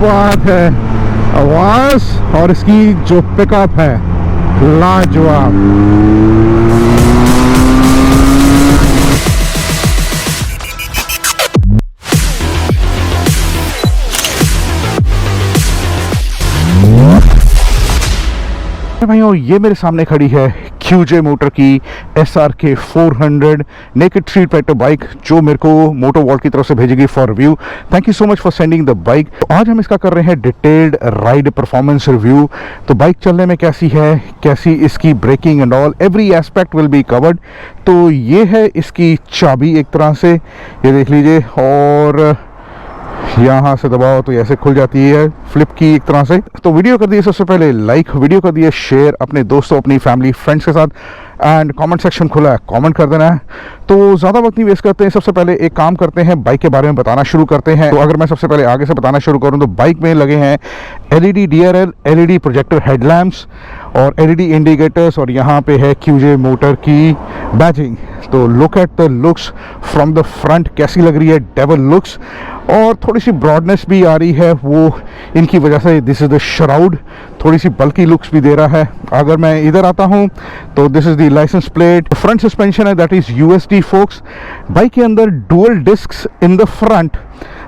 बात है, आवाज और इसकी जो पिकअप है लाजवाब। भाइयों, ये मेरे सामने खड़ी है QJ मोटर की SRK 400 naked street fighter bike, जो मेरे को मोटो वर्ल्ड की तरफ से भेजेगी for review. Thank you so much for sending the bike. तो आज हम इसका कर रहे हैं डिटेल्ड राइड परफॉर्मेंस रिव्यू। तो बाइक चलने में कैसी है, कैसी इसकी braking and all, every aspect will be covered. तो ये है इसकी चाबी, एक तरह से ये देख लीजिए, और यहाँ से दबाओ तो ऐसे खुल जाती है, फ्लिप की एक तरह से। तो वीडियो कर दिए सबसे पहले लाइक, वीडियो कर दिए शेयर अपने दोस्तों, अपनी फैमिली फ्रेंड्स के साथ, एंड कमेंट सेक्शन खुला है, कमेंट कर देना है। तो ज़्यादा वक्त नहीं वेस्ट करते हैं, सबसे पहले एक काम करते हैं, बाइक के बारे में बताना शुरू करते हैं। तो अगर मैं सबसे पहले आगे से बताना शुरू करूं तो बाइक में लगे हैं LED DRL, LED projector headlamps और LED इंडिकेटर्स, और यहाँ पे है QJ मोटर की बैजिंग। तो look at the looks from the front, कैसी लग रही है, डेवल लुक्स, और थोड़ी सी ब्रॉडनेस भी आ रही है, वो इनकी वजह से दिस इज़ द श्राउड, थोड़ी सी बल्की लुक्स भी दे रहा है। अगर मैं इधर आता हूँ तो this is the licence plate. Front suspension है that is USD forks. Bike के अंदर dual discs in the front,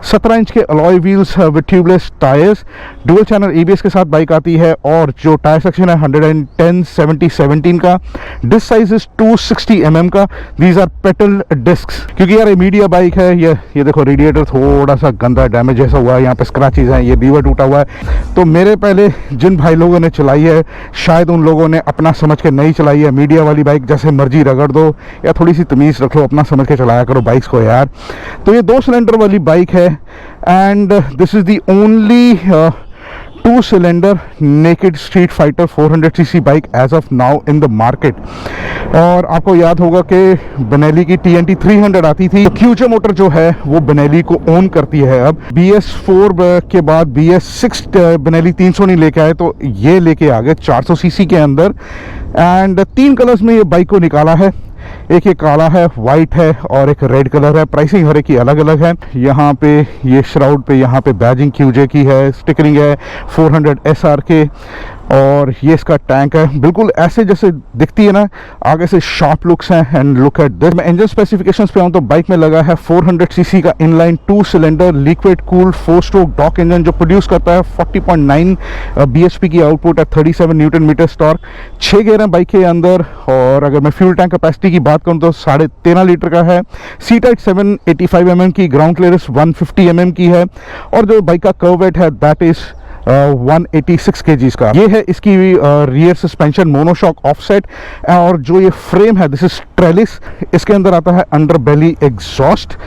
17 inch के alloy wheels with tubeless tyres, dual channel ABS के साथ बाइक आती है, और जो टायर सेक्शन है 110 70 17 का, डिस्क साइज इज 260 mm का। दीज आर पेटल डिस्क्स, क्योंकि यार ये मीडिया बाइक है। ये देखो रेडिएटर थोड़ा सा गंदा डैमेज जैसा हुआ है, यहाँ पे स्क्रैचेज हैं, ये लीवर टूटा हुआ है। तो मेरे पहले जिन भाई लोगों ने चलाई है, शायद उन लोगों ने अपना समझ के नहीं चलाई है। मीडिया वाली बाइक जैसे मर्जी रगड़ दो, या थोड़ी सी तमीज़ रख लो, अपना समझ के चलाया करो बाइक्स को यार। तो ये 2 सिलेंडर वाली बाइक है, and this is the only 2 cylinder naked street fighter 400cc bike as of now in the market. और आपको याद होगा कि बेनेली की TNT 300 आती थी। तो QJ मोटर जो है वो बेनेली को ओन करती है। अब BS4 के बाद BS6 बेनेली 300 नहीं लेके आए, तो ये लेके आ गए 400cc के अंदर, एंड 3 कलर्स में ये बाइक को निकाला है। एक ये काला है, वाइट है, और एक रेड कलर है। प्राइसिंग हर एक की अलग अलग है। यहाँ पे ये श्राउड पे यहाँ पे बैजिंग QJ की है, स्टिकरिंग है 400 SRK, और ये इसका टैंक है, बिल्कुल ऐसे जैसे दिखती है ना, आगे से शार्प लुक्स हैं। And look at this. मैं इंजन स्पेसिफिकेशंस पे आऊँ तो बाइक में लगा है 400cc का inline 2 cylinder liquid cooled 4 stroke DOHC engine, जो प्रोड्यूस करता है 40.9 bhp की आउटपुट है, 37 न्यूटन मीटर टॉर्क। 6 गियर हैं बाइक के अंदर, और अगर मैं फ्यूल टैंक कैपेसिटी की बात करूँ तो 13.5 लीटर का है। सीट हाइट 785 mm की, ग्राउंड क्लियरेंस 150 mm की है, और जो बाइक का कर्व वेट है दैट इज 186 kgs का। ये है इसकी रियर सस्पेंशन मोनोशॉक ऑफसेट, और जो ये फ्रेम है दिस इज ट्रेलिस। इसके अंदर आता है अंडर बेली एग्जॉस्ट,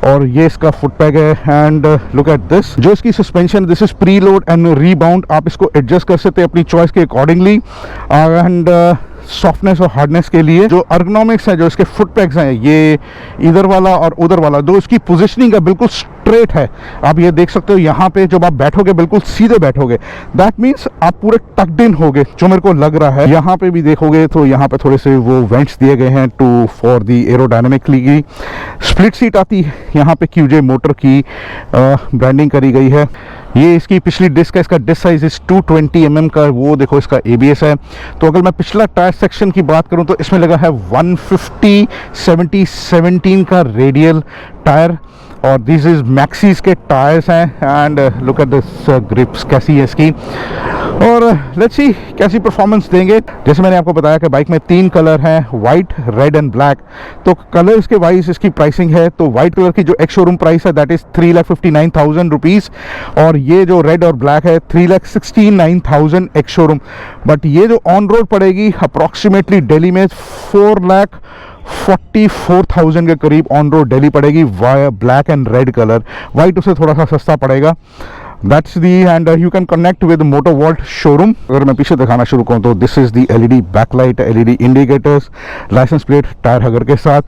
और ये इसका फुट पैग है। एंड लुक एट दिस, जो इसकी suspension this is pre load and rebound, आप इसको एडजस्ट कर सकते हैं अपनी चॉइस के अकॉर्डिंगली। एंड सॉफ्टनेस और हार्डनेस के लिए जो अर्गोनॉमिक्स है, जो इसके फुट पैग्स हैं, ये इधर वाला और उधर वाला, जो इसकी पोजीशनिंग है बिल्कुल स्ट्रेट है। आप ये देख सकते हो, यहाँ पे जब आप बैठोगे बिल्कुल सीधे बैठोगे, दैट मीन्स आप पूरे टक्ड इन होगे, जो मेरे को लग रहा है। यहाँ पे भी देखोगे तो यहाँ पे थोड़े से वो वेंट्स दिए गए हैं टू फॉर दी एरोडायनेमिकली की। स्प्लिट सीट आती है, यहाँ पे QJ मोटर की ब्रांडिंग करी गई है। ये इसकी पिछली डिस्क है, इसका डिस्क साइज इज 220 mm का, वो देखो इसका ABS है। तो अगर मैं पिछला टायर सेक्शन की बात करूं तो इसमें लगा है 150 70 17 का रेडियल टायर, और दिस इज मैक्सीज के टायर्स हैं। And look at this grips कैसी है इसकी, और लेट्स सी कैसी परफॉर्मेंस देंगे। जैसे मैंने आपको बताया कि बाइक में 3 कलर हैं, वाइट, रेड एंड ब्लैक। तो कलर्स के वाइज इसकी प्राइसिंग है, तो वाइट कलर की जो एक्स शोरूम प्राइस है दैट इज 3,59,000 रुपीज़, और ये जो रेड और ब्लैक है 3,69,000 एक्स शोरूम। बट ये जो ऑन रोड पड़ेगी अप्रॉक्सीमेटली दिल्ली में 4,44,000 के करीब ऑन रोड दिल्ली पड़ेगी, black and red colour. White उसे थोड़ा सा सस्ता पड़ेगा। That's the, and you can connect with moto world showroom. अगर मैं पीछे दिखाना शुरू करूँ तो this is the LED backlight, LED indicators, licence plate tyre hugger के साथ,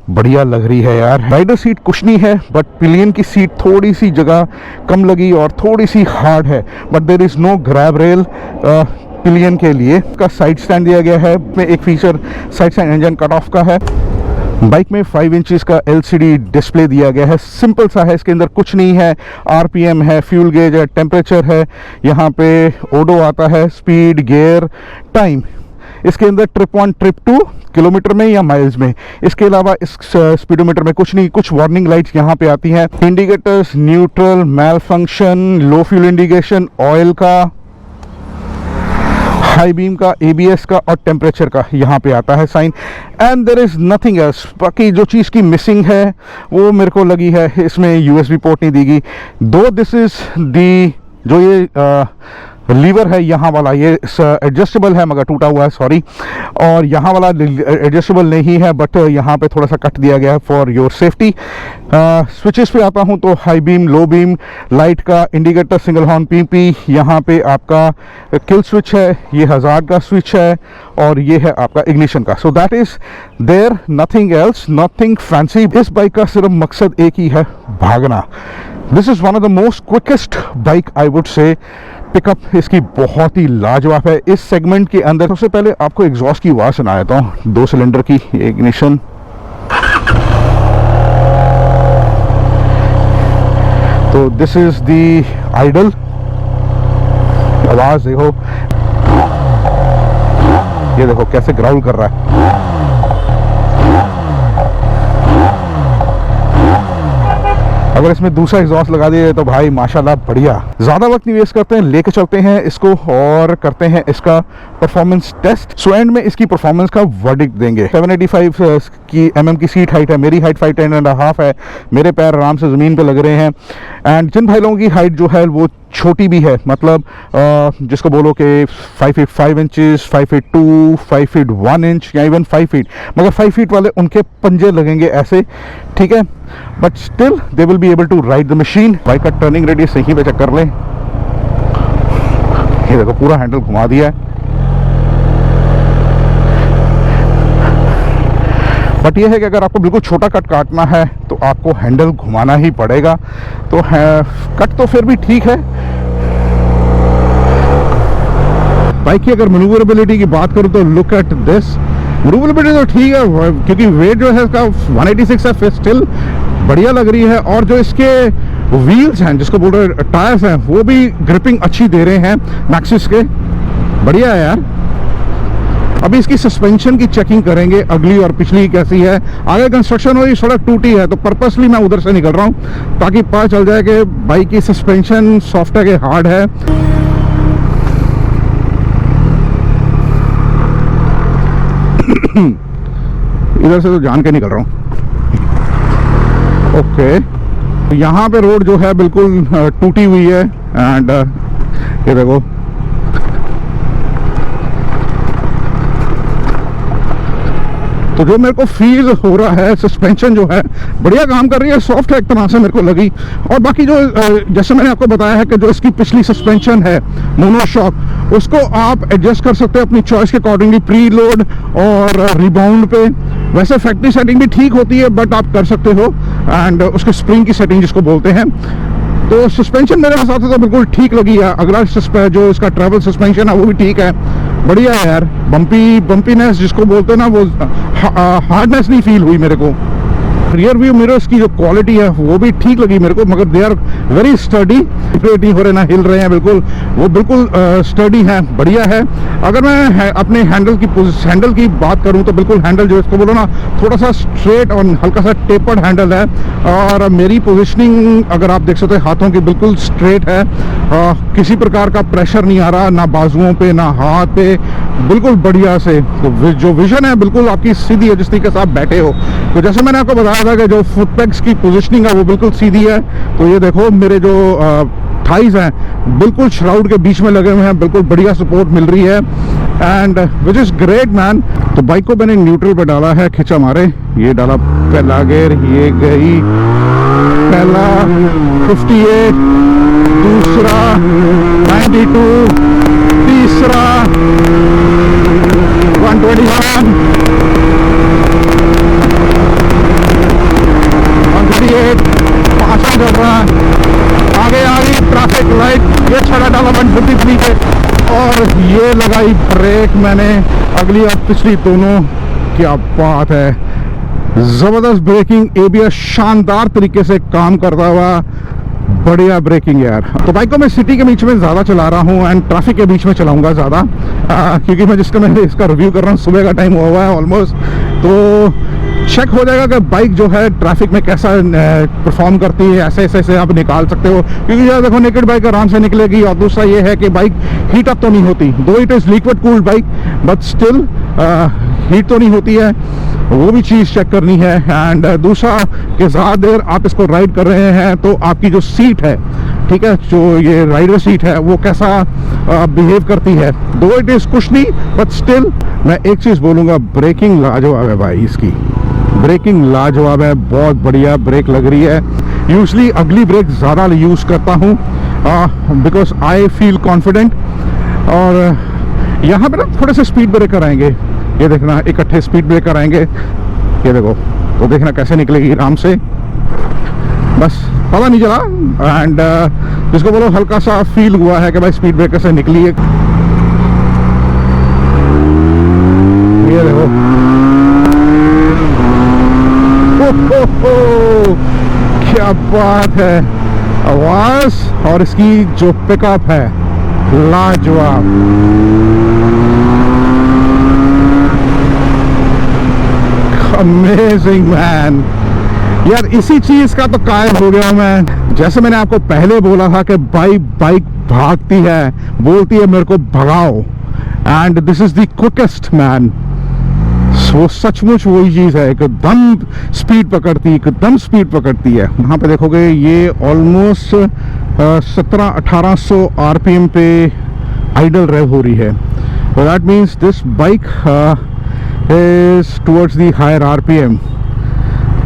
बढ़िया लग रही है यार। राइडर सीट कुशनी है, बट पिलियन की सीट थोड़ी सी जगह कम लगी और थोड़ी सी हार्ड है, but there is no grab rail pillion के लिए। का साइड स्टैंड दिया गया है, में एक feature side stand engine cut of का है। बाइक में 5 इंचेस का LCD डिस्प्ले दिया गया है, सिंपल सा है, इसके अंदर कुछ नहीं है। RPM है, फ्यूल गेज है, टेम्परेचर है, यहाँ पे ओडो आता है, स्पीड, गियर, टाइम। इसके अंदर ट्रिप 1 ट्रिप 2 किलोमीटर में या माइल्स में। इसके अलावा इस स्पीडोमीटर में कुछ नहीं। कुछ वार्निंग लाइट्स यहाँ पे आती हैं, indicators, neutral, malfunction, low fuel indication, oil का, हाई बीम का, ABS का और टेम्परेचर का यहाँ पे आता है sign. And there is nothing else. बाकी जो चीज़ की मिसिंग है वो मेरे को लगी है, इसमें USB पोर्ट नहीं दी गई। दो दिस इज़ दी जो ये लीवर है यहाँ वाला, ये एडजस्टेबल है मगर टूटा हुआ है, सॉरी। और यहाँ वाला एडजस्टेबल नहीं है, बट यहाँ पे थोड़ा सा कट दिया गया है फॉर योर सेफ्टी। स्विचेस पे आता हूँ तो high beam, low beam, light का, इंडिकेटर, सिंगल हॉर्न PP, यहाँ पे आपका किल स्विच है, ये हज़ार्ड का स्विच है और ये है आपका इग्निशन का। So that is there, nothing else, nothing fancy. इस बाइक का सिर्फ मकसद एक ही है, भागना। This is one of the most quickest bike I would say. Pickup इसकी बहुत ही लाजवाब है इस सेगमेंट के अंदर। सबसे पहले आपको एग्जॉस्ट की आवाज़ सुना देता हूँ, 2 सिलेंडर की इग्निशन। तो दिस इज द आइडल, आवाज़ देखो, ये देखो कैसे ग्राउल कर रहा है। अगर इसमें दूसरा एग्जॉस्ट लगा दिए तो भाई माशाल्लाह बढ़िया। ज़्यादा वक्त नहीं वेस्ट करते हैं, लेके चलते हैं इसको और करते हैं इसका परफॉर्मेंस टेस्ट। सो एंड में इसकी परफॉर्मेंस का वर्डिक्ट देंगे। 785 की mm की सीट हाइट है, मेरी हाइट 5'10.5" है, मेरे पैर आराम से ज़मीन पे लग रहे हैं। एंड जिन भाई लोगों की हाइट जो है वो छोटी भी है, मतलब जिसको बोलो कि 5 feet 5 inches, 5 feet 2, 5 feet 1 inch या इवन 5 फीट, मगर 5 फीट वाले उनके पंजे लगेंगे ऐसे, ठीक है, but still they will be able to ride the machine. Bike का टर्निंग रेडियस सही पे चेक कर लें, ये देखो पूरा हैंडल घुमा दिया है। बट ये है कि अगर आपको बिल्कुल छोटा कट काटना है तो आपको हैंडल घुमाना ही पड़ेगा। तो कट तो फिर भी ठीक है। बाइक की अगर मैन्यूवरेबिलिटी की बात करूं तो लुक एट दिस। मैन्यूवरेबिलिटी तो ठीक है क्योंकि वेट जो है इसका 186 है, फिर स्टिल बढ़िया लग रही है। और जो इसके व्हील्स हैं, जिसको बोल रहे टायर्स हैं, वो भी ग्रिपिंग अच्छी दे रहे हैं मैक्सिस के, बढ़िया है यार। अभी इसकी सस्पेंशन की चेकिंग करेंगे, अगली और पिछली कैसी है। आगे कंस्ट्रक्शन हुई, सड़क टूटी है, तो पर्पसली मैं उधर से निकल रहा हूँ ताकि पता चल जाए कि बाइक की सस्पेंशन सॉफ्ट है कि हार्ड है। इधर से तो जान के निकल रहा हूँ। ओके, यहाँ पे रोड जो है बिल्कुल टूटी हुई है। एंड ये देखो, तो जो मेरे को फील हो रहा है, सस्पेंशन जो है बढ़िया काम कर रही है, सॉफ्ट है एक तरह से मेरे को लगी। और बाकी जो जैसे मैंने आपको बताया है कि जो इसकी पिछली सस्पेंशन है मोनोशॉक, उसको आप एडजस्ट कर सकते हैं अपनी चॉइस के अकॉर्डिंगली, प्री लोड और रिबाउंड पे। वैसे फैक्ट्री सेटिंग भी ठीक होती है, बट आप कर सकते हो। एंड उसके स्प्रिंग की सेटिंग जिसको बोलते हैं। तो सस्पेंशन मेरे हिसाब से तो बिल्कुल ठीक लगी है। अगला जो इसका ट्रैवल सस्पेंशन है वो भी ठीक है, बढ़िया है यार। बम्पीनेस जिसको बोलते हैं ना, वो हार्डनेस नहीं फील हुई मेरे को। रियर व्यू मिरर्स की जो क्वालिटी है वो भी ठीक लगी मेरे को, मगर दे आर वेरी स्टडी, नहीं हो रहे ना हिल रहे हैं, बिल्कुल वो बिल्कुल स्टडी है, बढ़िया है। अगर मैं अपने हैंडल की बात करूं तो बिल्कुल हैंडल जो इसको बोलो ना, थोड़ा सा स्ट्रेट और हल्का सा टेपर्ड हैंडल है। और मेरी पोजिशनिंग अगर आप देख सकते हैं हाथों की बिल्कुल स्ट्रेट है, किसी प्रकार का प्रेशर नहीं आ रहा, ना बाजुओं पे ना हाथ पे, बिल्कुल बढ़िया से। तो जो विजन है बिल्कुल आपकी सीधी है जिस तरीके से आप बैठे हो। तो जैसे मैंने आपको बताया था कि जो फुट पेग्स की पोजीशनिंग है वो बिल्कुल सीधी है। तो ये देखो मेरे जो थाइज हैं बिल्कुल श्राउड के बीच में लगे हुए हैं, बिल्कुल बढ़िया सपोर्ट मिल रही है। And which is great man. तो बाइक को मैंने न्यूट्रल पे डाला है, खिंचा मारे, ये डाला पहला गियर, ये गई पहला 58, दूसरा 92, तीसरा 121, 138, पाँचवा चल रहा है। आगे आ गई ट्रैफिक लाइट, ये छड़ा डाला 153 पे, और ये लगाई ब्रेक मैंने, अगली और पिछली दोनों। क्या बात है, जबरदस्त ब्रेकिंग, एबीएस शानदार तरीके से काम करता हुआ, बढ़िया ब्रेकिंग यार। तो बाइक को मैं सिटी के बीच में ज़्यादा चला रहा हूँ एंड ट्रैफिक के बीच में चलाऊंगा ज़्यादा, क्योंकि मैं इसका रिव्यू कर रहा हूँ, सुबह का टाइम हुआ है ऑलमोस्ट, तो चेक हो जाएगा कि बाइक जो है ट्रैफिक में कैसा परफॉर्म करती है। ऐसे ऐसे आप निकाल सकते हो, क्योंकि यार देखो नेकेड बाइक आराम से निकलेगी, और दूसरा ये है कि बाइक हीट अप तो नहीं होती, दो it is liquid cooled bike but still heat तो नहीं होती है, वो भी चीज़ चेक करनी है। एंड दूसरा कि ज़्यादा देर आप इसको राइड कर रहे हैं तो आपकी जो सीट है, ठीक है, जो ये राइडर सीट है वो कैसा बिहेव करती है। दो इट इज़ कुछ नहीं बट स्टिल मैं एक चीज़ बोलूँगा, ब्रेकिंग लाजवाब है भाई, इसकी ब्रेकिंग लाजवाब है, बहुत बढ़िया ब्रेक लग रही है। यूजली अगली ब्रेक ज़्यादा यूज़ करता हूँ बिकॉज आई फील कॉन्फिडेंट। और यहाँ पे ना थोड़े से स्पीड ब्रेकर आएंगे, ये देखना, इकट्ठे स्पीड ब्रेकर आएंगे, ये देखो, तो देखना कैसे निकलेगी आराम से, बस पता नहीं चला। एंड जिसको बोलो हल्का सा फील हुआ है कि भाई स्पीड ब्रेकर से निकली है, ये देखो, क्या बात है, आवाज और इसकी जो पिकअप है लाजवाब। अमेजिंग मैन यार, इसी चीज का तो कायल हो गया मैं। जैसे मैंने आपको पहले बोला था कि बाइक भागती है, बोलती है मेरे को भगाओ, and this is the quickest man. वो सचमुच वही चीज है, एकदम स्पीड पकड़ती है, एकदम स्पीड पकड़ती है। यहाँ पे देखोगे ये ऑलमोस्ट 1700-1800 आरपीएम पे आइडल ड्राइव हो रही है, that means this bike is towards the higher RPM.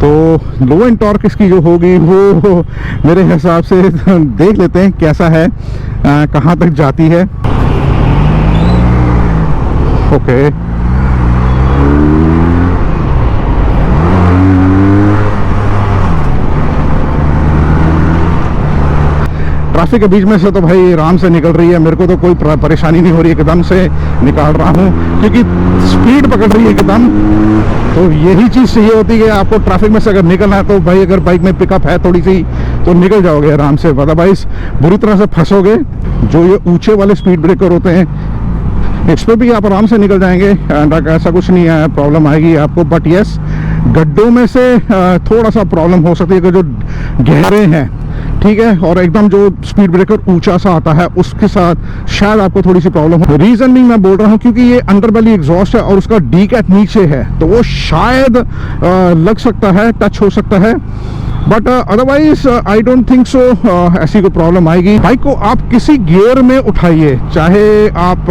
तो लो एंड टॉर्क इसकी जो होगी वो मेरे हिसाब से देख लेते हैं कैसा है, कहाँ तक जाती है। ओके ट्रैफिक के बीच में से तो भाई आराम से निकल रही है, मेरे को तो कोई परेशानी नहीं हो रही, एकदम से निकाल रहा हूँ क्योंकि स्पीड पकड़ रही है एकदम। तो यही चीज़ चाहिए होती है कि आपको ट्रैफिक में से अगर निकलना है तो भाई अगर बाइक में पिकअप है थोड़ी सी तो निकल जाओगे आराम से, अदरवाइज बुरी तरह से फंसोगे। जो ये ऊंचे वाले स्पीड ब्रेकर होते हैं इस पर भी आप आराम से निकल जाएंगे, एंड ऐसा कुछ नहीं है, प्रॉब्लम आएगी आपको। बट यस, गड्ढों में से थोड़ा सा प्रॉब्लम हो सकती है कि जो गहरे हैं, ठीक है, और एकदम जो स्पीड ब्रेकर ऊंचा सा आता है उसके साथ शायद आपको थोड़ी सी प्रॉब्लम हो। रीजन भी मैं बोल रहा हूँ क्योंकि ये अंडर बेली एग्जॉस्ट है और उसका डी कैट नीचे है, तो वो शायद लग सकता है, टच हो सकता है, but otherwise I don't think so ऐसी कोई प्रॉब्लम आएगी। बाइक को आप किसी गियर में उठाइए, चाहे आप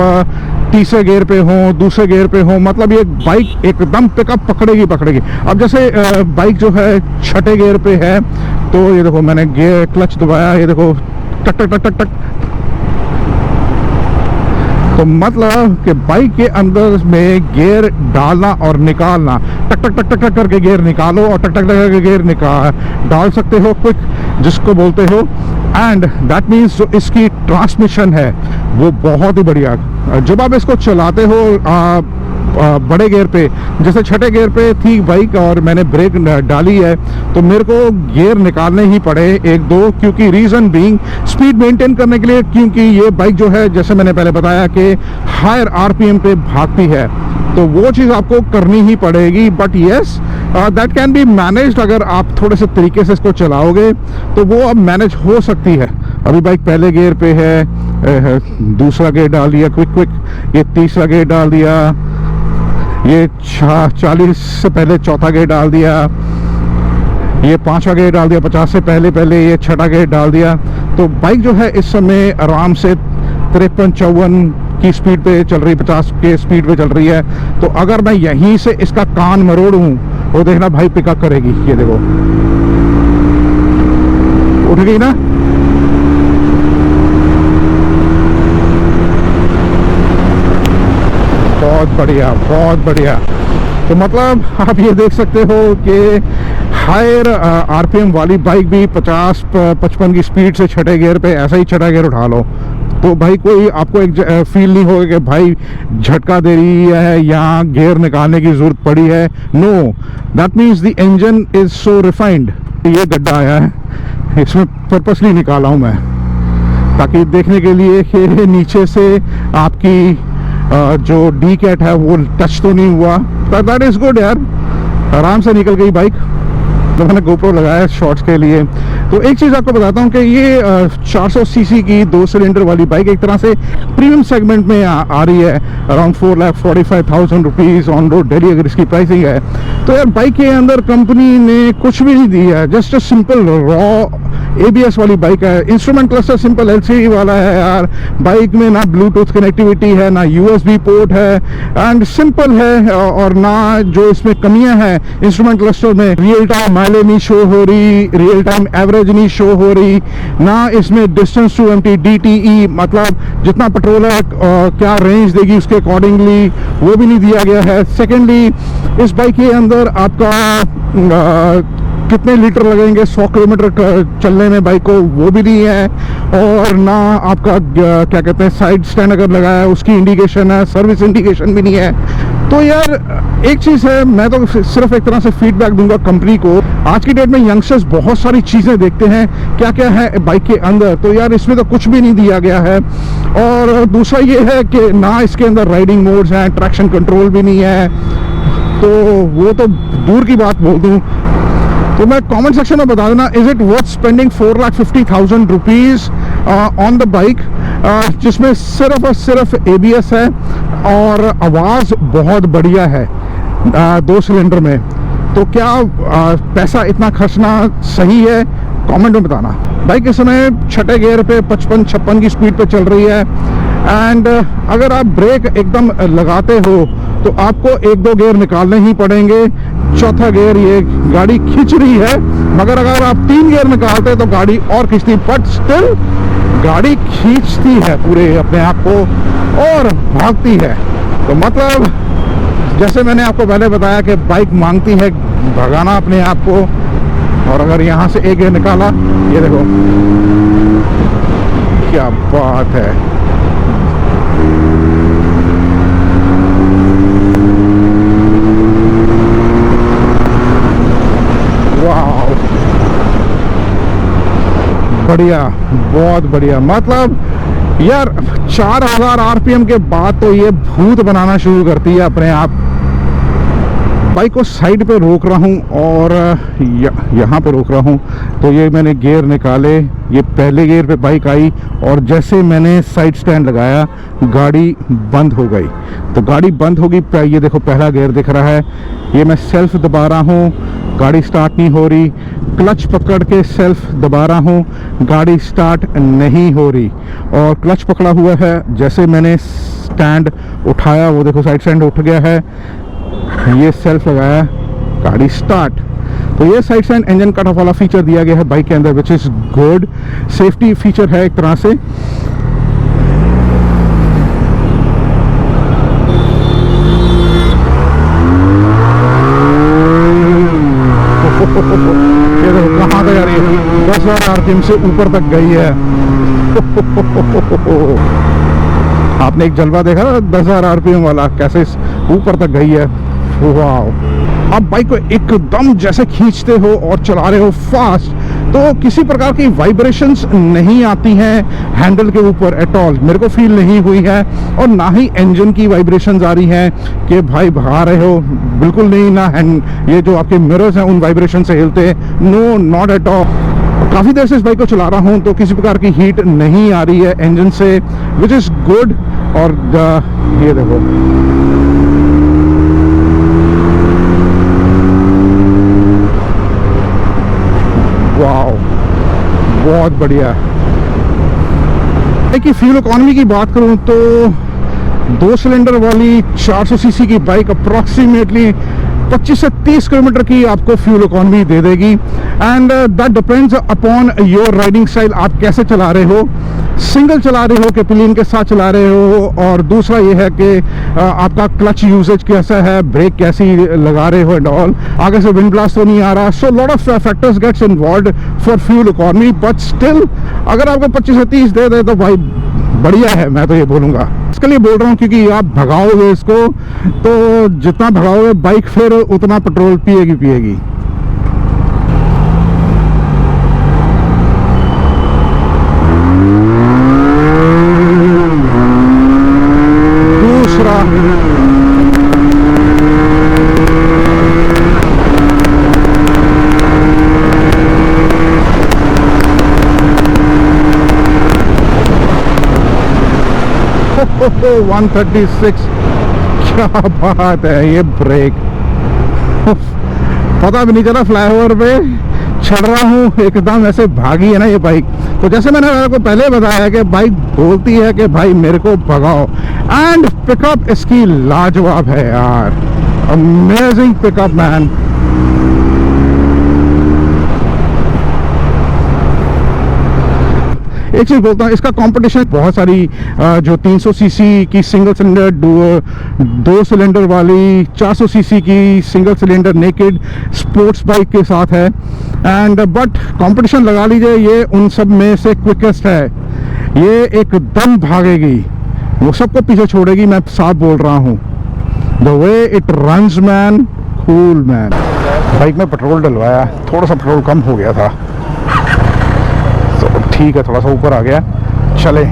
तीसरे गियर पे हो, दूसरे गियर पे हो, मतलब ये बाइक एकदम पिकअप पकड़ेगी। अब जैसे बाइक जो है छठे गियर पे है, तो ये देखो मैंने गियर क्लच दबाया, ये देखो टक टक टक टक टक, तो मतलब कि बाइक के अंदर में गियर डालना और निकालना, टक टक टक टक टक करके गियर निकालो और टक टक टक करके गियर डाल सकते हो, क्विक जिसको बोलते हो। एंड दैट मीन्स जो इसकी ट्रांसमिशन है वो बहुत ही बढ़िया। जब आप इसको चलाते हो बड़े गियर पे, जैसे छठे गियर पे थी बाइक और मैंने ब्रेक डाली है, तो मेरे को गियर निकालने ही पड़े एक दो, क्योंकि रीज़न बीइंग स्पीड मेंटेन करने के लिए, क्योंकि ये बाइक जो है जैसे मैंने पहले बताया कि हायर आरपीएम पे भागती है, तो वो चीज़ आपको करनी ही पड़ेगी। But yes, that can be managed, अगर आप थोड़े से तरीके से इसको चलाओगे तो वो अब मैनेज हो सकती है। अभी बाइक पहले गियर पे है, दूसरा गियर डाल दिया क्विक, ये तीसरा गियर डाल दिया, ये 40 से पहले चौथा गियर डाल दिया, ये पांचवा गियर डाल दिया, 50 से पहले ये छठा गियर डाल दिया। तो बाइक जो है इस समय आराम से 53-54 की स्पीड पे चल रही, 50 के स्पीड पे चल रही है। तो अगर मैं यहीं से इसका कान मरोड़ूं वो देखना भाई पिकअप करेगी, ये देखो उठ गई ना। बहुत बढ़िया। तो मतलब आप ये देख सकते हो कि हायर आरपीएम वाली बाइक भी 50-55 की स्पीड से छठे गियर पे ऐसा ही छठा गियर उठा लो तो भाई कोई आपको एक फील नहीं होगा कि भाई झटका दे रही है या गियर निकालने की ज़रूरत पड़ी है। No, that means the engine is so refined. ये गड्ढा आया है, इसमें पर्पसली निकाला हूँ मैं ताकि देखने के लिए कि नीचे से आपकी जो डी कैट है वो टच तो नहीं हुआ। दैट इज़ गुड यार, आराम से निकल गई बाइक। तो मैंने GoPro लगाया शॉर्ट्स के लिए। तो एक चीज़ आपको बताता हूँ कि ये 400 सीसी की 2 सिलेंडर वाली बाइक एक तरह से प्रीमियम सेगमेंट में आ रही है। Around 4,45,000 rupees on road Delhi अगर इसकी प्राइसिंग है। तो यार बाइक के अंदर कंपनी ने कुछ भी नहीं दिया है, just a simple raw ABS वाली बाइक है। इंस्ट्रूमेंट क्लस्टर सिंपल LCD वाला है यार। बाइक में ना ब्लूटूथ कनेक्टिविटी है, ना USB पोर्ट है, एंड सिंपल है। और ना जो इसमें कमियां हैं इंस्ट्रूमेंट क्लस्टर में, रियल टाइम माइलेज नहीं शो हो रही, रियल टाइम एवरेज नहीं शो हो रही, ना इसमें डिस्टेंस टू एम्प्टी DTE मतलब जितना पेट्रोल है क्या रेंज देगी उसके अकॉर्डिंगली वो भी नहीं दिया गया है। सेकेंडली इस बाइक के अंदर आपका कितने लीटर लगेंगे 100 किलोमीटर चलने में बाइक को वो भी नहीं है। और ना आपका क्या कहते हैं साइड स्टैंड अगर लगाया है उसकी इंडिकेशन है, सर्विस इंडिकेशन भी नहीं है। तो यार एक चीज़ है, मैं तो सिर्फ एक तरह से फीडबैक दूंगा कंपनी को। आज की डेट में यंगस्टर्स बहुत सारी चीज़ें देखते हैं क्या क्या है बाइक के अंदर, तो यार इसमें तो कुछ भी नहीं दिया गया है। और दूसरा ये है कि ना इसके अंदर राइडिंग मोड्स हैं, ट्रैक्शन कंट्रोल भी नहीं है, तो वो तो दूर की बात बोल दूँ। तो मैं कमेंट सेक्शन में बता देना, is it worth spending 4,50,000 rupees on the bike, जिसमें सिर्फ और सिर्फ ABS है और आवाज़ बहुत बढ़िया है 2 सिलेंडर में। तो क्या पैसा इतना खर्चना सही है? कमेंट में बताना। बाइक इस समय 6ठे गियर पे 55-56 की स्पीड पे चल रही है। एंड अगर आप ब्रेक एकदम लगाते हो तो आपको 1-2 गियर निकालने ही पड़ेंगे। चौथा गियर ये गाड़ी खींच रही है, मगर अगर आप 3 गियर निकालते हैं तो गाड़ी और खींचती, बट स्टिल गाड़ी खींचती है पूरे अपने आप को और भागती है। तो मतलब जैसे मैंने आपको पहले बताया कि बाइक मांगती है भगाना अपने आप को। और अगर यहाँ से 1 गियर निकाला, ये देखो क्या बात है। वाह, बढ़िया, बहुत बढ़िया। मतलब यार 4000 RPM के बाद तो ये भूत बनाना शुरू करती है अपने आप। बाइक को साइड पे रोक रहा हूँ और यहाँ पे रोक रहा हूँ, तो ये मैंने गियर निकाले, ये पहले गियर पे बाइक आई और जैसे मैंने साइड स्टैंड लगाया गाड़ी बंद हो गई। तो गाड़ी बंद होगी, ये देखो पहला गियर दिख रहा है, ये मैं सेल्फ दबा रहा हूँ, गाड़ी स्टार्ट नहीं हो रही। क्लच पकड़ के सेल्फ दबा रहा हूँ, गाड़ी स्टार्ट नहीं हो रही। और क्लच पकड़ा हुआ है, जैसे मैंने स्टैंड उठाया, वो देखो साइड स्टैंड उठ गया है, ये सेल्फ लगाया, गाड़ी स्टार्ट। तो ये side stand engine cut off वाला फीचर दिया गया है बाइक के अंदर, which is good, safety feature है एक तरह से। ये देखो कहाँ तक आ रही है, 10,000 RPM से ऊपर तक गई है। आपने एक जलवा देखा ना 10,000 RPM वाला, कैसे ऊपर तक गई है। वाह, आप बाइक को एकदम जैसे खींचते हो और चला रहे हो फास्ट, तो किसी प्रकार की वाइब्रेशंस नहीं आती हैं हैंडल के ऊपर एट ऑल, मेरे को फील नहीं हुई है। और ना ही इंजन की वाइब्रेशंस आ रही हैं कि भाई भगा रहे हो, बिल्कुल नहीं। ना ये जो आपके मिरर्स हैं उन वाइब्रेशन से हिलते हैं, नो, नॉट एट ऑल। काफ़ी देर से इस बाइक को चला रहा हूँ तो किसी प्रकार की हीट नहीं आ रही है इंजन से, विच इज़ गुड। और ये देखो वाओ, बहुत बढ़िया। की फ्यूल इकॉनमी की बात करूं तो 2 सिलेंडर वाली 400 सीसी की बाइक अप्रॉक्सीमेटली 25 से 30 किलोमीटर की आपको फ्यूल इकॉनमी दे देगी। And that depends upon your riding style, आप कैसे चला रहे हो, सिंगल चला रहे हो कि पिलियन के साथ चला रहे हो। और दूसरा ये है कि आपका क्लच यूजेज कैसा है, ब्रेक कैसी लगा रहे हो एंड ऑल, आगे से विंड ब्लास्ट तो नहीं आ रहा। So lot of factors gets involved for fuel economy, but still अगर आपको 25 से 30 दे दे तो भाई बढ़िया है, मैं तो ये बोलूँगा। इसके लिए बोल रहा हूँ क्योंकि आप भगाओगे इसको तो जितना भगाओगे बाइक फिर उतना पेट्रोल पिएगी। दूसरा 136, क्या बात है, ये ब्रेक पता भी नहीं चला, फ्लाईओवर पे चढ़ रहा हूँ एकदम ऐसे भागी है ना ये बाइक। तो जैसे मैंने आपको पहले बताया कि बाइक बोलती है कि भाई मेरे को भगाओ, एंड पिकअप इसकी लाजवाब है यार, अमेजिंग पिकअप मैन। एक चीज़ बोलता हूँ, इसका कंपटीशन बहुत सारी जो 300 सीसी की सिंगल सिलेंडर, 2 सिलेंडर वाली 400 सीसी की single cylinder naked sports bike के साथ है, एंड बट कंपटीशन लगा लीजिए ये उन सब में से क्विकेस्ट है। ये एकदम भागेगी, वो सबको पीछे छोड़ेगी, मैं साफ बोल रहा हूँ। The way it runs man, cool man. Bike में पेट्रोल डलवाया, थोड़ा सा पेट्रोल कम हो गया था, ठीक है, थोड़ा सा ऊपर आ गया। चले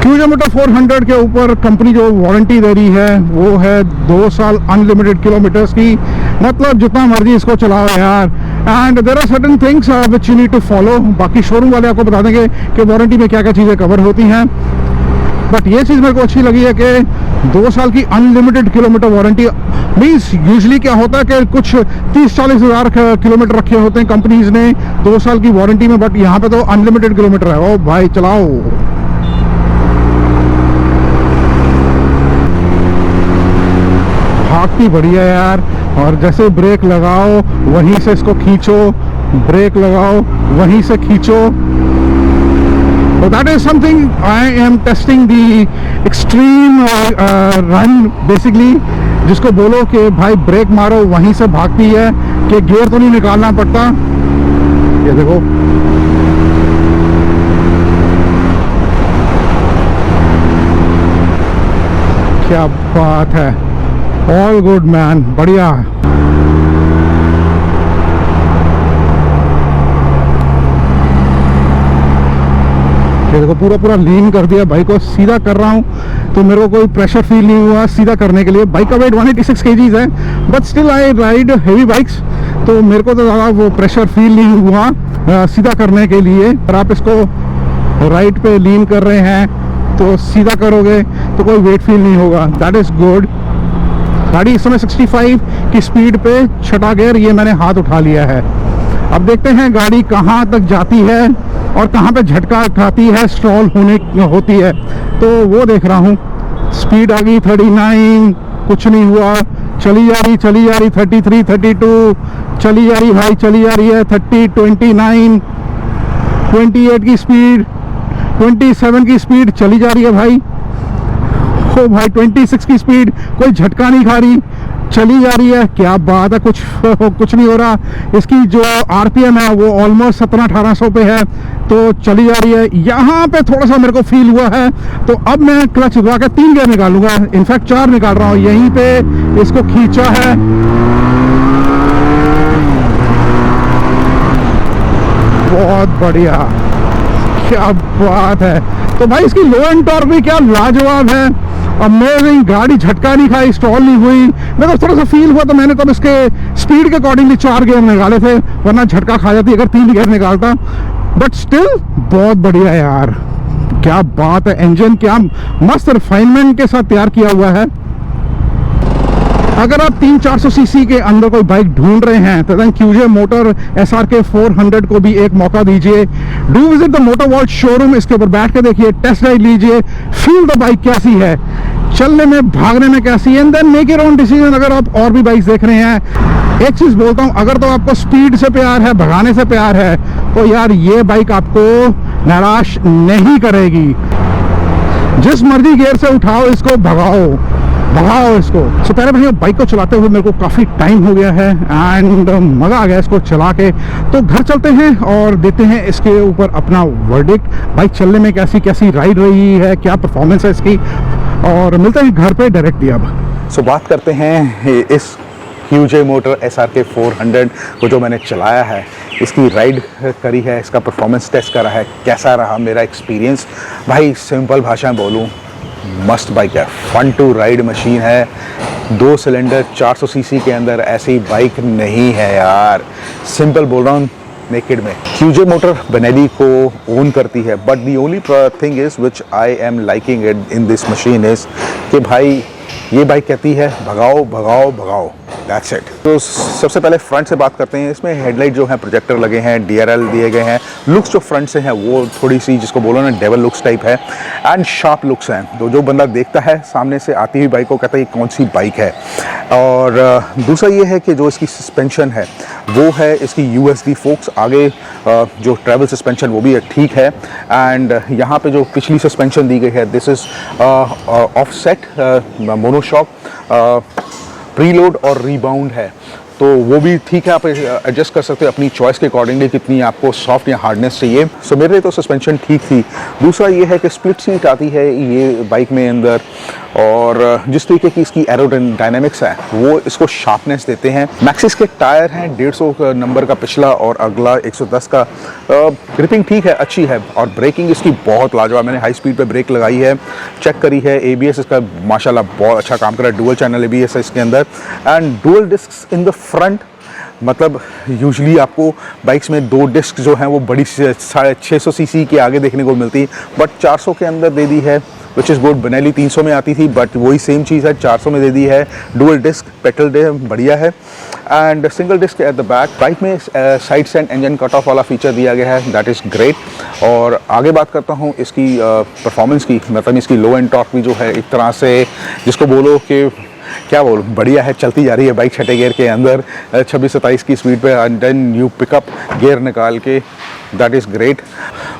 क्यूजे मोटर 400 के ऊपर कंपनी जो वारंटी दे रही है वो है 2 साल अनलिमिटेड किलोमीटर्स की, मतलब जितना मर्जी इसको चलाओ यार। And there are certain things which you need to follow. बाकी शोरूम वाले आपको बता देंगे कि वारंटी में क्या क्या चीज़ें कवर होती हैं, बट ये चीज़ मेरे को अच्छी लगी है कि 2 साल की unlimited kilometre warranty. Means usually क्या होता है कि कुछ 30-40 हज़ार किलोमीटर रखे होते हैं कंपनीज ने 2 साल की वारंटी में, बट यहाँ पे तो अनलिमिटेड किलोमीटर है। ओ भाई चलाओ, भागती बढ़िया यार। और जैसे ब्रेक लगाओ वहीं से इसको खींचो, ब्रेक लगाओ वहीं से खींचो। So that is something I am testing the extreme run basically, जिसको बोलो कि भाई ब्रेक मारो वहीं से भागती है, कि गियर तो नहीं निकालना पड़ता। ये देखो, क्या बात है, ऑल गुड मैन, बढ़िया। ये देखो पूरा लीन कर दिया, बाइक को सीधा कर रहा हूँ तो मेरे को कोई प्रेशर फील नहीं हुआ सीधा करने के लिए। बाइक का वेट 186 kgs है, but still I ride heavy bikes, तो मेरे को तो ज़्यादा वो प्रेशर फील नहीं हुआ सीधा करने के लिए। अगर आप इसको राइट पे लीन कर रहे हैं तो सीधा करोगे तो कोई वेट फील नहीं होगा, दैट इज़ गुड। गाड़ी इस समय 65 की स्पीड पे, छठा गियर ये मैंने हाथ उठा लिया है। अब देखते हैं गाड़ी कहाँ तक जाती है और कहाँ पे झटका खाती है, स्टॉल होती है, तो वो देख रहा हूँ। स्पीड आ गई 39, कुछ नहीं हुआ, चली जा रही 33, 32, चली जा रही भाई, चली जा रही है 30, 29, 28 की स्पीड, 27 की स्पीड चली जा रही है भाई। ओ भाई 26 की स्पीड, कोई झटका नहीं खा रही, चली जा रही है, क्या बात है, कुछ नहीं हो रहा। इसकी जो आरपीएम है वो ऑलमोस्ट 1700-1800 पे है, तो चली जा रही है। यहाँ पे थोड़ा सा मेरे को फील हुआ है, तो अब मैं क्लच दबा के 3 गियर निकालूंगा, इनफैक्ट 4 निकाल रहा हूँ। यहीं पे इसको खींचा है, बहुत बढ़िया, क्या बात है। तो भाई इसकी लो एंड टॉर्क भी क्या लाजवाब है, अमेजिंग। गाड़ी झटका नहीं खाई, स्टॉल नहीं हुई। मेरे को थोड़ा सा फील हुआ तो मैंने तब इसके स्पीड के अकॉर्डिंगली 4 गियर निकाले थे, वरना झटका खा जाती अगर 3 गियर निकालता। बट स्टिल बहुत बढ़िया यार, क्या बात है। इंजन क्या मस्त रिफाइनमेंट के साथ तैयार किया हुआ है। अगर आप 300-400 सीसी के अंदर कोई बाइक ढूंढ रहे हैं तो देन क्यूजे मोटर SRK 400 को भी एक मौका दीजिए। Do visit the Motor World showroom, इसके ऊपर बैठ के देखिए, टेस्ट राइड लीजिए, फील द बाइक कैसी है, चलने में भागने में कैसी है, and then make your own decision. अगर आप और भी बाइक्स देख रहे हैं, एक चीज़ बोलता हूँ, अगर तो आपको स्पीड से प्यार है, भगाने से प्यार है, तो यार ये बाइक आपको निराश नहीं करेगी। जिस मर्जी गियर से उठाओ इसको, भगाओ, भगाओ इसको। सो पहले भैया बाइक को चलाते हुए मेरे को काफ़ी टाइम हो गया है एंड मज़ा आ गया इसको चला के। तो घर चलते हैं और देते हैं इसके ऊपर अपना वर्डिक्ट, बाइक चलने में कैसी कैसी राइड रही है, क्या परफॉर्मेंस है इसकी, और मिलते हैं घर पे डायरेक्टली अब। सो बात करते हैं इस QJ मोटर SRK 400 को जो मैंने चलाया है, इसकी राइड करी है, इसका परफॉर्मेंस टेस्ट करा है, कैसा रहा मेरा एक्सपीरियंस। भाई सिंपल भाषा में बोलूँ, मस्त बाइक है, फन टू राइड मशीन है। 2 सिलेंडर 400 सीसी के अंदर ऐसी बाइक नहीं है यार, सिंपल बोल रहा हूँ। नेकेड में QJ मोटर बेनेली को ओन करती है, but the only thing is which I am liking it in this machine is कि भाई ये बाइक कहती है भगाओ भगाओ भगाओ, दैट्स इट। तो सबसे पहले फ्रंट से बात करते हैं। इसमें हेडलाइट जो है प्रोजेक्टर लगे हैं, DRL दिए गए हैं। लुक्स जो फ्रंट से हैं वो थोड़ी सी जिसको बोलो ना डेवल लुक्स टाइप है एंड शार्प लुक्स हैं। तो जो बंदा देखता है सामने से आती हुई बाइक को कहता है ये कौन सी बाइक है। और दूसरा ये है कि जो इसकी सस्पेंशन है वो है इसकी USD फोक्स, आगे जो ट्रैवल सस्पेंशन वो भी ठीक है। एंड यहाँ पे जो पिछली सस्पेंशन दी गई है this is offset monoshock preload और रीबाउंड है, तो वो भी ठीक है, आप एडजस्ट कर सकते हो अपनी चॉइस के अकॉर्डिंगली कितनी आपको सॉफ्ट या हार्डनेस चाहिए। सो मेरे लिए तो सस्पेंशन ठीक थी। दूसरा ये है कि स्प्लिट सीट आती है ये बाइक में अंदर, और जिस तरीके की इसकी एरोडायनेमिक्स है वो इसको शार्पनेस देते हैं। मैक्सिस के टायर हैं 150 नंबर का पिछला और अगला 110 का। ग्रिपिंग ठीक है, अच्छी है, और ब्रेकिंग इसकी बहुत लाजवाब। मैंने हाई स्पीड पे ब्रेक लगाई है, चेक करी है। ABS इसका माशाल्लाह बहुत अच्छा काम कर रहा है, डुअल चैनल ABS है इसके अंदर and dual disc in the front. मतलब यूजुअली आपको बाइक्स में 2 डिस्क जो हैं वो बड़ी 650 सीसी के आगे देखने को मिलती, बट 400 के अंदर दे दी है, विच इज़ गुड। बेनेली 300 में आती थी, बट वही सेम चीज़ है, 400 में दे दी है। डुअल डिस्क पेटल डे बढ़िया है and single disc at the back. Bike में side stand engine cut off वाला फीचर दिया गया है, दैट इज़ ग्रेट। और आगे बात करता हूँ इसकी परफॉर्मेंस की, मतलब इसकी लो एंड टॉर्क भी जो है एक तरह से जिसको बोलो कि क्या बोलूँ, बढ़िया है, चलती जा रही है बाइक छठे गियर के अंदर 26-27 की स्पीड पे and then you pickup gear निकाल के, दैट इज़ ग्रेट।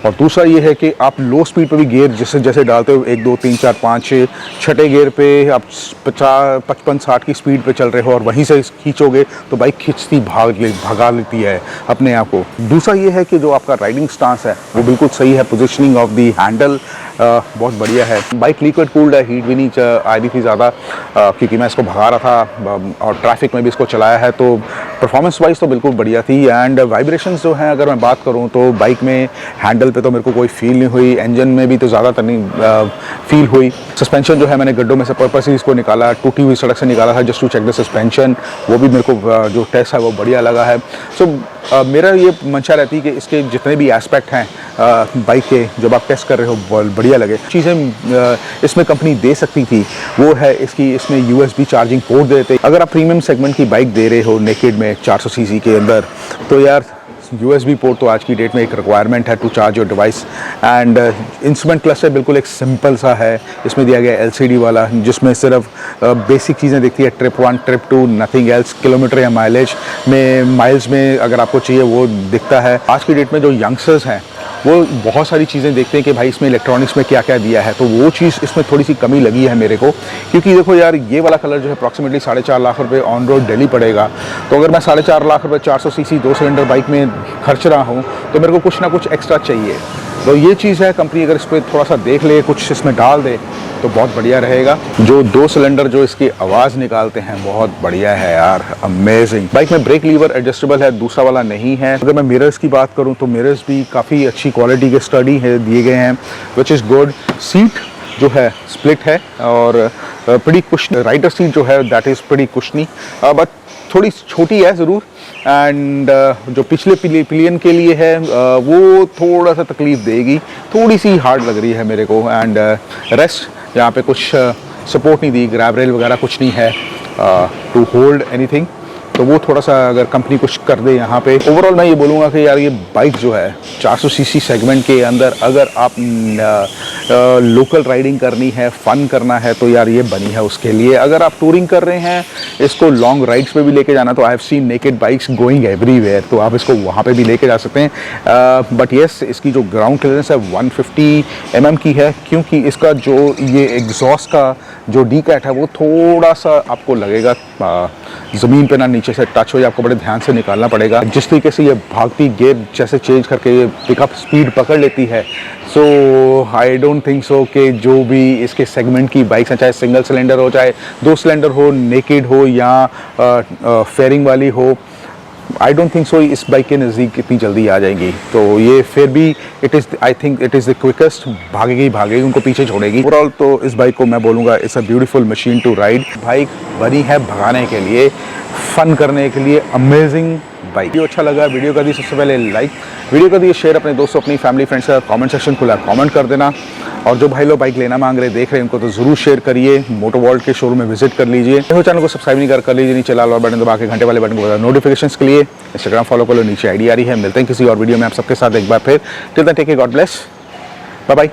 और दूसरा ये है कि आप लो स्पीड पे भी गियर जैसे जैसे डालते हो 1 2 3 4 5 छठे गियर पे आप 55-60 की स्पीड पे चल रहे हो और वहीं से खींचोगे तो बाइक खींचती भगा लेती है अपने आप को। दूसरा ये है कि जो आपका राइडिंग स्टांस है वो बिल्कुल सही है, पोजिशनिंग ऑफ दी हैंडल बहुत बढ़िया है। बाइक लिक्विड कूल्ड है, हीट भी नहीं आ रही थी ज़्यादा क्योंकि मैं इसको भगा रहा था और ट्रैफिक में भी इसको चलाया है, तो परफॉर्मेंस वाइज तो बिल्कुल बढ़िया थी। एंड वाइब्रेशंस जो हैं अगर मैं बात करूँ तो बाइक में हैंडल पे तो मेरे को कोई फील नहीं हुई, इंजन में भी तो ज़्यादातर नहीं फील हुई। सस्पेंशन जो है मैंने गड्ढों में से पर्पस ही इसको निकाला, टूटी हुई सड़क से निकाला था just to check the suspension, वो भी मेरे को जो टेस्ट है वो बढ़िया लगा है। सो मेरा ये मंशा रहती है कि इसके जितने भी एस्पेक्ट हैं बाइक के जब आप टेस्ट कर रहे हो बढ़िया लगे। चीज़ें इसमें कंपनी दे सकती थी वो है इसमें USB चार्जिंग पोर्ट देते। अगर आप प्रीमियम सेगमेंट की बाइक दे रहे हो नेकेड में 400 सीसी के अंदर, तो यार USB पोर्ट तो आज की डेट में एक रिक्वायरमेंट है to charge your device. And instrument cluster बिल्कुल एक सिंपल सा है, इसमें दिया गया LCD वाला जिसमें सिर्फ बेसिक चीज़ें दिखती है, trip 1 trip 2 nothing else. Kilometre या माइल्स में अगर आपको चाहिए वो दिखता है। आज की डेट में जो यंगस्टर्स हैं वो बहुत सारी चीज़ें देखते हैं कि भाई इसमें इलेक्ट्रॉनिक्स में क्या क्या दिया है, तो वो चीज़ इसमें थोड़ी सी कमी लगी है मेरे को। क्योंकि देखो यार ये वाला कलर जो है अप्रॉक्सीमेटली 4.5 लाख रुपए ऑन रोड दिल्ली पड़ेगा, तो अगर मैं 4.5 लाख रुपए 400 सीसी 2 सिलेंडर बाइक में खर्च रहा हूँ तो मेरे को कुछ ना कुछ एक्स्ट्रा चाहिए। तो ये चीज़ है, कंपनी अगर इस पर थोड़ा सा देख ले, कुछ इसमें डाल दे तो बहुत बढ़िया रहेगा। जो 2 सिलेंडर जो इसकी आवाज़ निकालते हैं बहुत बढ़िया है यार, अमेजिंग। बाइक में ब्रेक लीवर एडजस्टेबल है, दूसरा वाला नहीं है। अगर मैं मिरर्स की बात करूं तो मिरर्स भी काफ़ी अच्छी क्वालिटी के स्टडी है दिए गए हैं, विच इज़ गुड। सीट जो है स्प्लिट है और बड़ी कुशन, राइडर सीट जो है दैट इज़ बड़ी कुशनी, बट थोड़ी छोटी है ज़रूर। एंड जो पिछले पिलियन के लिए है वो थोड़ा सा तकलीफ़ देगी, थोड़ी सी हार्ड लग रही है मेरे को। एंड रेस्ट यहाँ पे कुछ सपोर्ट नहीं दी, ग्रैब रेल वगैरह कुछ नहीं है टू होल्ड एनीथिंग। तो वो थोड़ा सा अगर कंपनी कुछ कर दे यहाँ पे। ओवरऑल मैं ये बोलूँगा कि यार ये बाइक जो है 400 सीसी सेगमेंट के अंदर अगर आप लोकल राइडिंग करनी है, फन करना है, तो यार ये बनी है उसके लिए। अगर आप टूरिंग कर रहे हैं, इसको लॉन्ग राइड्स पे भी लेके जाना, तो I have seen naked bikes going everywhere, तो आप इसको वहाँ पे भी लेके जा सकते हैं। बट येस, इसकी जो ग्राउंड क्लियरेंस है 150 mm की है, क्योंकि इसका जो ये एग्जॉस्ट का जो डीकैट है वो थोड़ा सा आपको लगेगा ज़मीन पे ना नीचे से टच हो, आपको बड़े ध्यान से निकालना पड़ेगा। जिस तरीके से ये भागती गियर जैसे चेंज करके ये पिकअप स्पीड पकड़ लेती है, सो आई डोंट थिंक सो कि जो भी इसके सेगमेंट की बाइक्स हैं, चाहे सिंगल सिलेंडर हो, चाहे 2 सिलेंडर हो, नेकेड हो या फेयरिंग वाली हो, आई डोंट थिंक सो इस बाइक के नज़दीक इतनी जल्दी आ जाएंगी। तो ये फिर भी I think it is the quickest, भागेगी उनको पीछे छोड़ेगी। ओवरऑल तो इस बाइक को मैं बोलूँगा it's a beautiful machine to ride. Bike बनी है भगाने के लिए, फन करने के लिए, अमेजिंग बाइक। वीडियो अच्छा लगा, वीडियो कर दी सबसे पहले लाइक, वीडियो कर दिए शेयर अपने दोस्तों, अपनी फैमिली फ्रेंड्स का कमेंट सेक्शन खुला, कमेंट कर देना। और जो भाई लोग बाइक लेना मांग रहे, देख रहे हैं, उनको तो जरूर शेयर करिए। मोटो वर्ल्ड के शोरूम में विजिट कर लीजिए। चैनल को सब्सक्राइब नहीं कर लीजिए, नीचे लाल बटन दबा के घंटे वाले बटन को नोटिफिकेशंस के लिए। इंस्टाग्राम फॉलो कर लो, नीचे आईडी आ रही है। मिलते हैं किसी और वीडियो में आप सबके साथ एक बार फिर। Till then take care, God bless, bye bye.